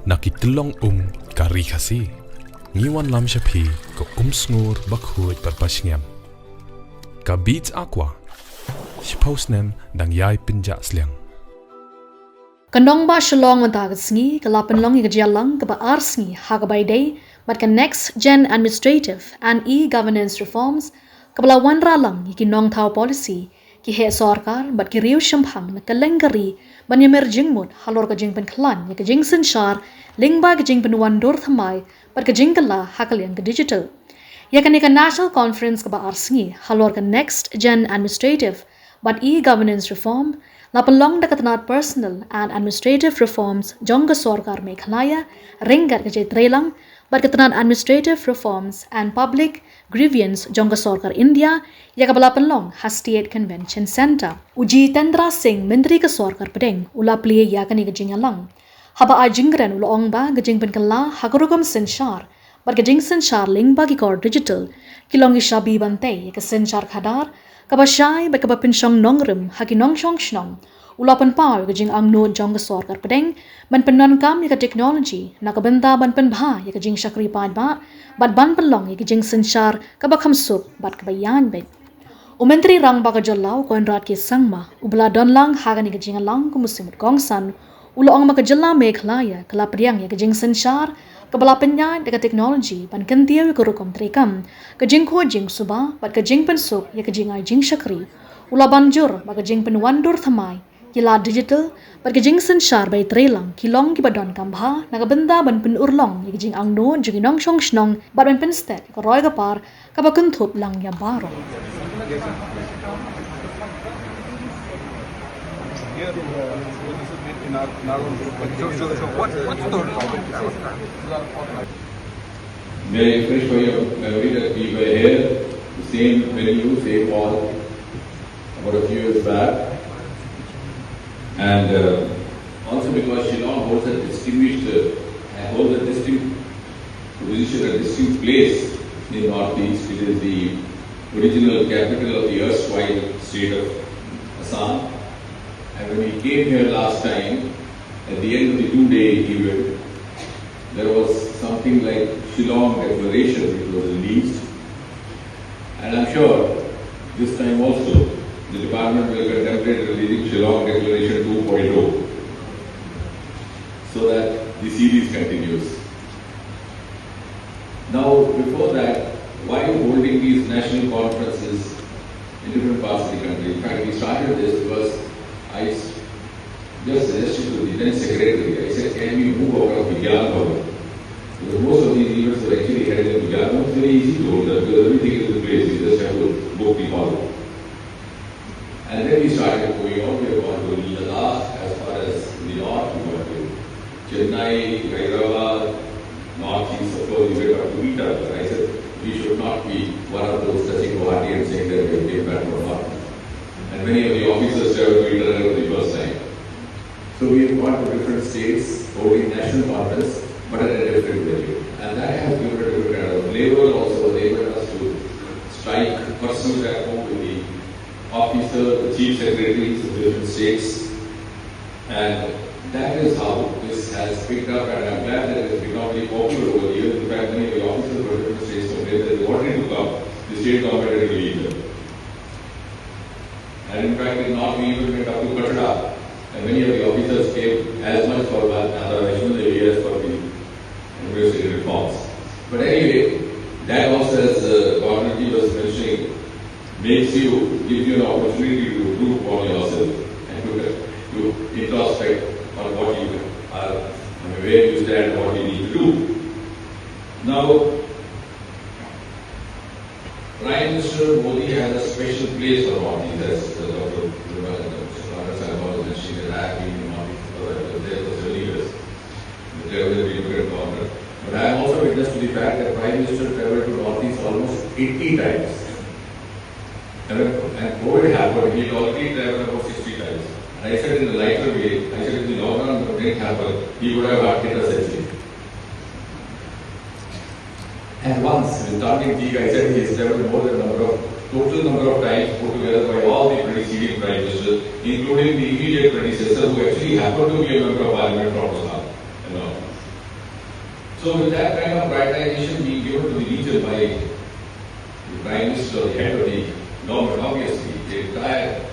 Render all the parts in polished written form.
Nakitlong ka Ri Khasi. Ngiwan lam shapi ko sngur bakhuj parpashngam. Ka beats aqua. Shpausnem dang yai Pynbha sliang. Kandong ba Shillong matagat sngi kalapan long jylla ka ba sngi hagabay day but ka next gen administrative and e-governance reforms kabala wanra lang ikinong tao policy ki he Sorkar but ki riu shampang na kalengari banyamer jingmut halor ka jingpen klan ya ka jingsen shar Lyngba ka jingpen wandur thamai but ka jingkala hakalian ka digital ya ka national conference ka ba sngi halor ka next gen administrative but e-governance reform lapalong da katanat personal and administrative reforms jong ka Sorkar Meghalaya ringar ka trelang but katanat administrative reforms and public grievance jong ka Sorkar India ya ka balapalong ha State Convention Center Jitender Singh Menteri ka Sorkar Pdeng ula plie ya ka ni ka jingalang haba a jingren uloong ba ka jingpen kala hagarugam senshar but ka jingsen shar Lyngba ki kor digital kilong ishabi bante ya ka senshar khadar kabashay ba kabapinsong nongrum haki nongshong shnong ulapan pao ka jing Angnud jong ka Sorkar Pdeng ban penon kam ya ka technology na kabenta ban Pynbha ya ka Jingshakri Paidbah bat ban pelong ya ka jing senshar kabakham sup bat kabayan bet Menteri rang ba ka jylla ko enrat ki sangma ubla donlang haga ni ka jingalang ku musimut gongsan uloong maka jylla Meghalaya kalapriang ya ka jing senshar kabalapanya ya ka technology ban kentiya ka rukom trekam ka jing ko jing suba bat ka jing pensup ya ka jing ay Jingshakri ula banjur ba ka jing penwandur thamai kila digital bat ka jing senshar bay trelang kilong ki badon kambha nakabenda ban penurlong ya ka jing Angnud jing nong shong shnong bat ban penstet ka roy ka par ka ba kuntup lang ya baro May I express for your memory that we were here, the same venue, same hall, about a few years back, and also because Shillong holds a distinct position, a distinct place in Northeast. It is the original capital of the erstwhile state of Assam. And when we came here last time, at the end of the two-day event, there was something like Shillong Declaration which was released. And I'm sure this time also the department will contemplate releasing Shillong Declaration 2.0 so that the series continues. Now, before that, why holding these national conferences in different parts of the country? In fact, we started this because I just suggested to the then secretary, I said, can we move out of Meghalaya? Because most of these events were actually held in Meghalaya. It's very easy to hold that because everything is in place. You just have to book the hall. And then we started going on. We have gone to Jylla as far as the north. We went to Chennai, Hyderabad, northeast, of course, we went up to Ita. I said, we should not be one of those touching Guwahati and saying that we came back from north. And many of the officers traveled to Ita for the first time. So we have gone to different states, holding national conference, but at a different venue. And that has given a different kind of flavor also. They enabled us to strike personal rapport with the officer, the chief secretaries of different states. And that is how this has picked up, and I'm glad that it has become very popular over the years. In fact, many of the officers of different states complained that they wanted to come. The state government had to leave them. And in fact, in North, we even went up to Katara. And many of the officers came as much for national areas for the university reforms. But anyway, that also, as Governor Ji was mentioning, gives you an opportunity to improve upon yourself and to introspect on what you are, where you stand and what you need to do. Now, Prime Minister Modi has a special place for Northeast, as Dr. Sarma was mentioning, that I have been in Northeast there for 7 years. The travel immigrant governor. But I am also witness to the fact that Prime Minister traveled to Northeast almost 80 times. And COVID happened, he already traveled about 60 times. And I said in a lighter way, I said if the lockdown didn't happen, he would have hit us actually. And once, in starting gig, I said he has traveled more than total number of times put together by all the preceding Prime Ministers, including the immediate predecessor who actually happened to be a member of Parliament from Assam. So with that kind of prioritization being given to the region by the Prime Minister, the head of the government, obviously, the entire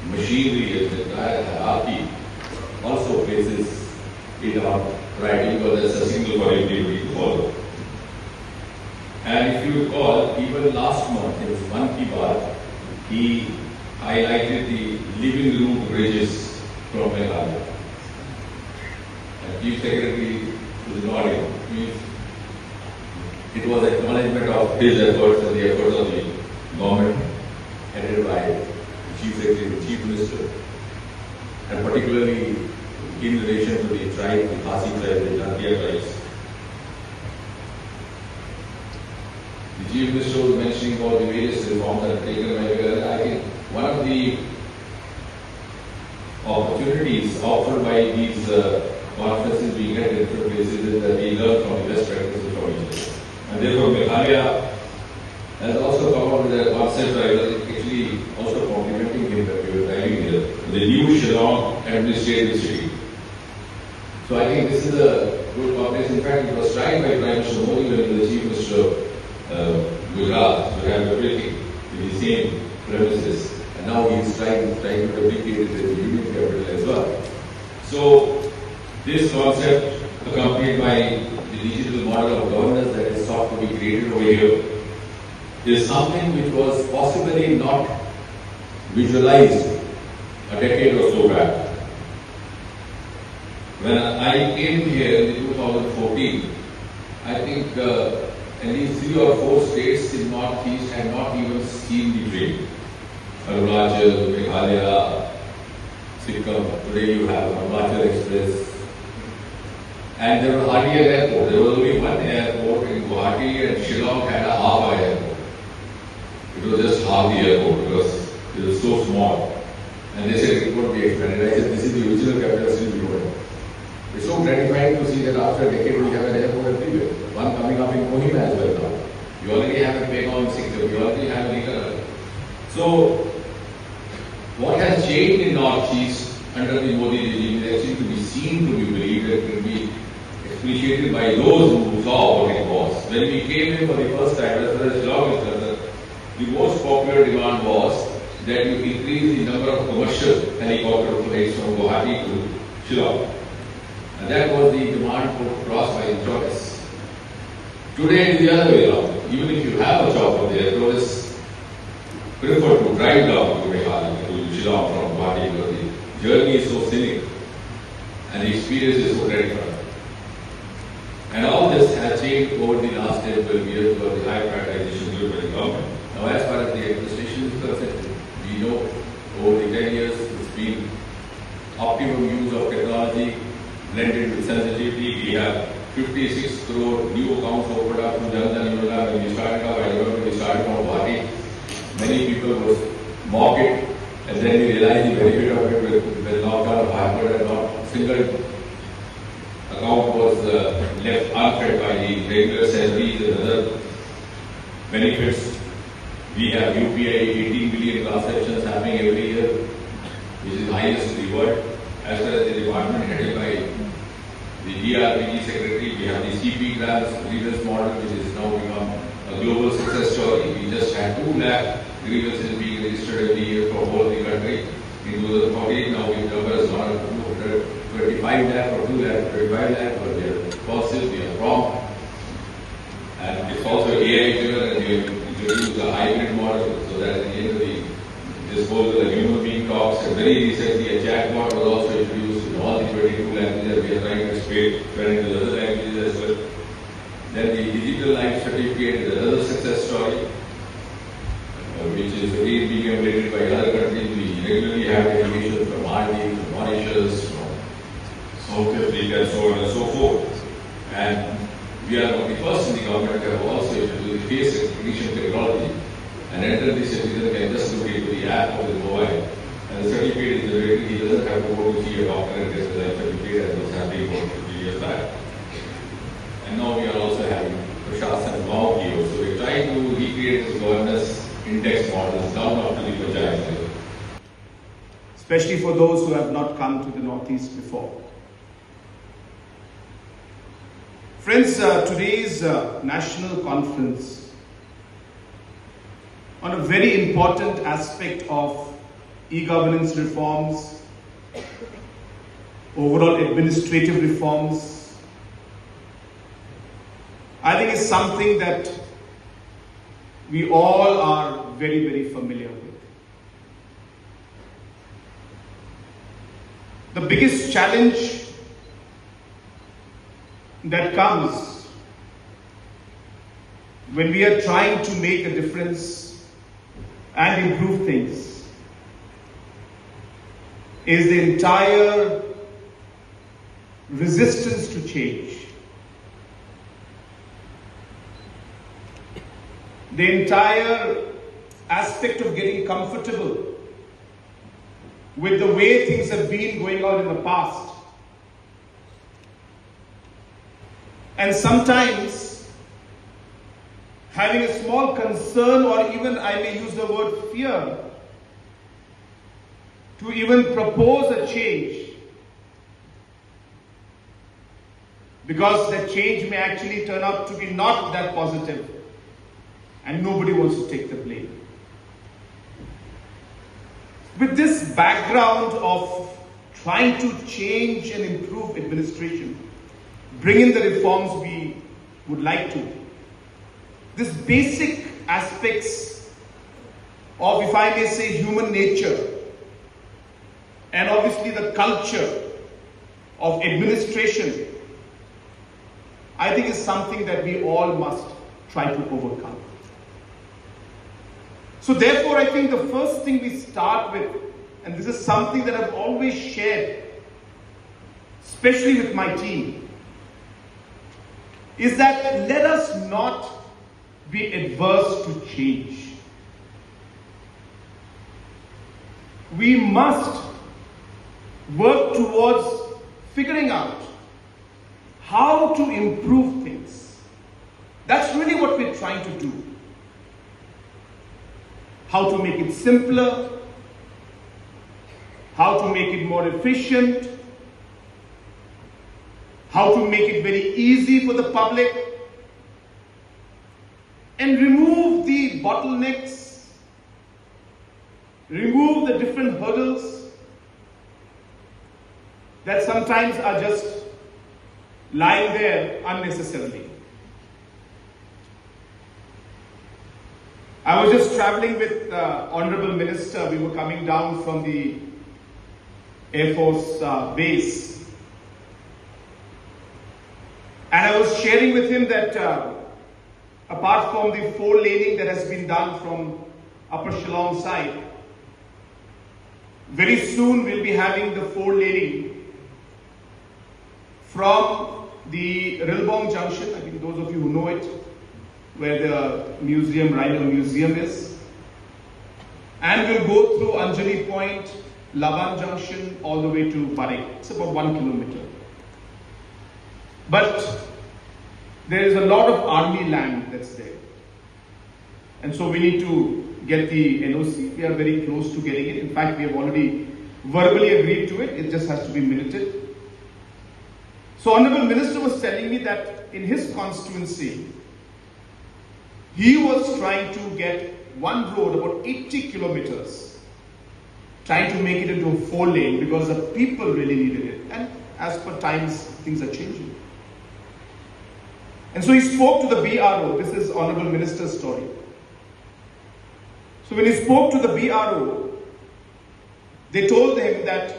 machinery and the entire hierarchy also places it on priority because there's a single priority to follow. And if you recall, even last month in his Mann Ki Baat, he highlighted the living root bridges from Meghalaya. And Chief Secretary was nodding. It was acknowledgement of his efforts and the efforts of the government headed by the Chief Secretary, the Chief Minister, and particularly in relation to the tribe, the Khasi tribe, the Jaintia tribes. The Chief Minister was mentioning about the various reforms that are taken by Meghalaya. I think one of the opportunities offered by these conferences being held in different places is that we learn from the best practices from each other. And therefore, Meghalaya has also come up with a concept I was actually also complimenting him that we were driving here, the new Shillong administrative city. So I think this is a good complex. In fact, it was tried by Prime Minister Modi when he was the Chief Minister of Gujarat to have everything in the same premises. And now he is trying to replicate it in the union capital as well. So this concept, accompanied by the digital model of governance that is sought to be created over here, is something which was possibly not visualized a decade or so back. When I came here in 2014, I think at least 3 or 4 states in Northeast had not even seen the train. Arunachal, Meghalaya, Sikkim, today you have Arunachal Express. And there was hardly an airport. There was only one airport in Guwahati, and Shillong had a half airport. It was just half the airport because it was so small. And they said it would be expanded. I said, this is the original capital city we know. It's so gratifying to see that after a decade we have an airport everywhere. One coming up in Kohima as well now. You already have a Pdeng in Singh, you already have a Lyngba. So, what has changed in Northeast under the Modi regime is actually to be seen, to be believed, and to be appreciated by those who saw what it was. When we came in for the first time, as far as Shillong is concerned, the most popular demand was that you increase the number of commercial helicopter flights from Guwahati to Shillong. And that was the demand put across by the tourists. Today it is the other way around. Even if you have a job there, tourists prefer to drive down to Meghalaya, to Shillong from Guwahati because the journey is so scenic and the experience is so gratifying. And all this has changed over the last 10-12 years because the high prioritization given by the government. Now as far as the administration is concerned, we know over the 10 years it's been optimum use of technology blended with sensitivity. We have 56 crore new accounts opened up through jylla. When we started off, I remember we started from Guwahati. Many people would mock it, and then we realized the benefit of it when lockdown happened and not single account was left unfed by the regular salaries and other benefits. We have UPI 18 billion transactions happening every year, which is the highest in the world. As far as the department headed by the DRPG secretary, we have the CP grants grievance model, which is now become a global success story. We just had 2 lakh grievances being registered every year for all the country. In 2014, now the number has gone up to 25 lakh or 2 lakh, 25 lakh, but they are positive, they are prompt. And it's also AI driven, and we introduced a hybrid model so that at the end of the disposal, a human being talks. And very recently, a chatbot was also introduced in all the 22 languages. We are trying to spread into other languages as well. Then the digital life certificate is another success story, which is again being emulated by other countries. We regularly have delegations from Maldives, from Mauritius, from South Africa, and so on and so forth. And we are one of the first in the government to have also introduced the face recognition technology. And enter the citizen can just look into the app of the mobile. And the certificate is generated. He doesn't have to go to see a doctor and get the life certificate as was happening for 50 years back. And now we are also having Prashasan Gaon here. So we try to recreate this governance index models down up to the panchayat level. Especially for those who have not come to the Northeast before. Friends, today's national conference on a very important aspect of e-governance reforms, overall administrative reforms, I think is something that we all are very, very familiar with. The biggest challenge that comes when we are trying to make a difference and improve things is the entire resistance to change. The entire aspect of getting comfortable with the way things have been going on in the past. And sometimes having a small concern, or even I may use the word fear, to even propose a change, because that change may actually turn out to be not that positive and nobody wants to take the blame. With this background of trying to change and improve administration, bring in the reforms we would like to, these basic aspects of, if I may say, human nature, and obviously the culture of administration, I think is something that we all must try to overcome. So therefore, I think the first thing we start with, and this is something that I've always shared, especially with my team, is that let us not be adverse to change. We must work towards figuring out how to improve things. That's really what we're trying to do. How to make it simpler, how to make it more efficient, how to make it very easy for the public, and remove the bottlenecks, remove the different hurdles that sometimes are just lying there unnecessarily. I was just traveling with Honorable Minister. We were coming down from the Air Force base. And I was sharing with him that apart from the 4-laning that has been done from Upper Shillong side, very soon we'll be having the 4-laning from the Rilbong Junction, I think those of you who know it, where the Rhino Museum is, and we'll go through Anjali Point, Laban Junction, all the way to Pdeng. It's about 1 kilometer. But there is a lot of army land that's there. And so we need to get the NOC. We are very close to getting it. In fact, we have already verbally agreed to it. It just has to be minuted. So Honorable Minister was telling me that in his constituency, he was trying to get one road about 80 kilometers, trying to make it into a 4-lane because the people really needed it. And as per times, things are changing. And so he spoke to the BRO. This is Honorable Minister's story. So when he spoke to the BRO, they told him that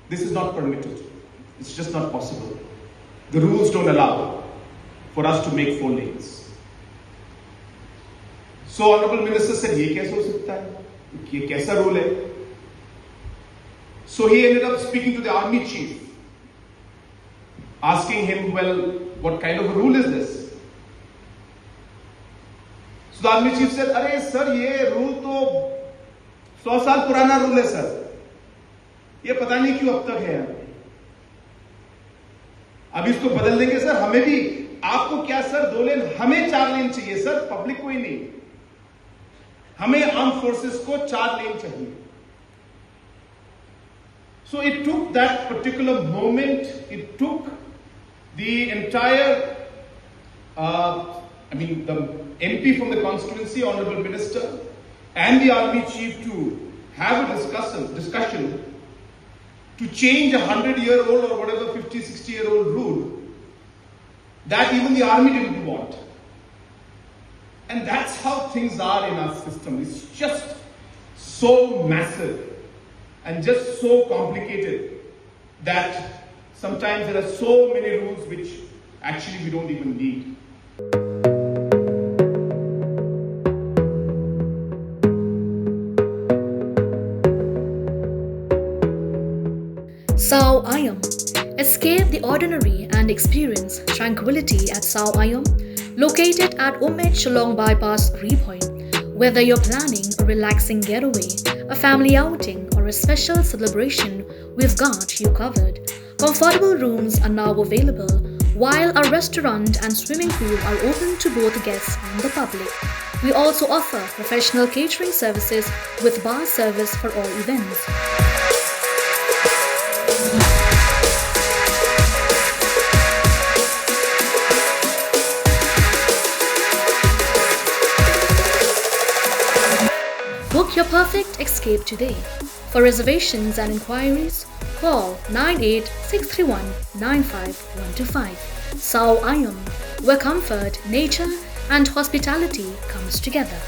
this is not permitted. It's just not possible. The rules don't allow for us to make 4 lanes. So Honorable Minister said, "Ye kaise ho sakta hai? Ye kaisa rule hai?" So he ended up speaking to the army chief, asking him, "Well, what kind of a rule is this?" So the army chief said, "Arey sir, ye rule to 100 साल पुराना rule है sir. ये पता नहीं क्यों अब तक है. अब इसको बदल देंगे सर. हमें भी, आपको क्या सर 2 लेन, हमें 4 लेन चाहिए सर, पब्लिक को ही नहीं. हमें आर्म फोर्सेस को 4 लेन चाहिए." So it took that particular moment, it took the entire, the MP from the constituency, Honorable Minister, and the Army Chief to have a discussion to change a 100-year-old or whatever 50, 60-year-old rule that even the Army didn't want. And that's how things are in our system. It's just so massive and just so complicated that sometimes there are so many rules which actually we don't even need. Sao Ayam. Escape the ordinary and experience tranquility at Sao Ayam, located at Shillong Bypass 3 Point. Whether you're planning a relaxing getaway, a family outing, or a special celebration, we've got you covered. Comfortable rooms are now available, while our restaurant and swimming pool are open to both guests and the public. We also offer professional catering services with bar service for all events. Book your perfect escape today. For reservations and inquiries, call 98-631-95125. Sao Ayam, where comfort, nature, and hospitality comes together.